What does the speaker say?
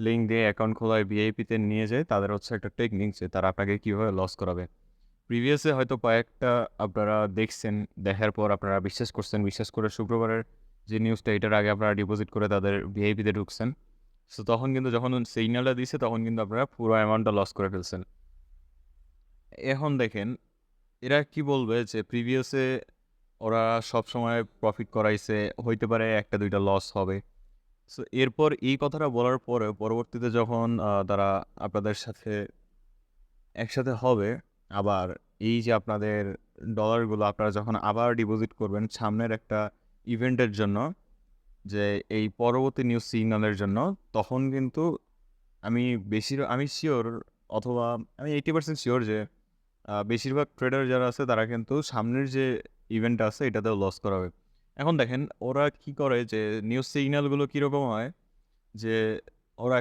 Link দিয়ে account খোলায় ভিআইপিতে নিয়ে যায়, তাদের হচ্ছে একটা টেকনিক যে তারা আপনাকে কীভাবে লস করাবে। প্রিভিয়াসে হয়তো কয়েকটা আপনারা দেখছেন, দেখার পর আপনারা বিশ্বাস করছেন, বিশ্বাস করে শুক্রবারের যে নিউজটা এটার আগে আপনারা ডিপোজিট করে তাদের ভিআইপিতে ঢুকছেন। সো তখন কিন্তু যখন সিগন্যালটা দিছে তখন কিন্তু আপনারা পুরো অ্যামাউন্টটা লস করে ফেলছেন। এখন দেখেন এরা কি বলবে যে প্রিভিয়াসে ওরা সবসময় প্রফিট করাইছে, হইতে পারে ১টা ২টা লস হবে। সো এরপর এই কথাটা বলার পরে পরবর্তীতে যখন তারা আপনাদের সাথে একসাথে হবে, আবার এই যে আপনাদের ডলারগুলো আপনারা যখন আবার ডিপোজিট করবেন সামনের একটা ইভেন্টের জন্য, যে এই পরবর্তী নিউজ সিগন্যালের জন্য, তখন কিন্তু আমি সিওর, অথবা আমি 80% সিওর যে বেশিরভাগ ট্রেডার যারা আছে তারা কিন্তু সামনের যে ইভেন্টটা আছে এটাতেও লস করাবে। এখন দেখেন ওরা কি করে যে নিউজ সিগন্যালগুলো কীরকম হয় যে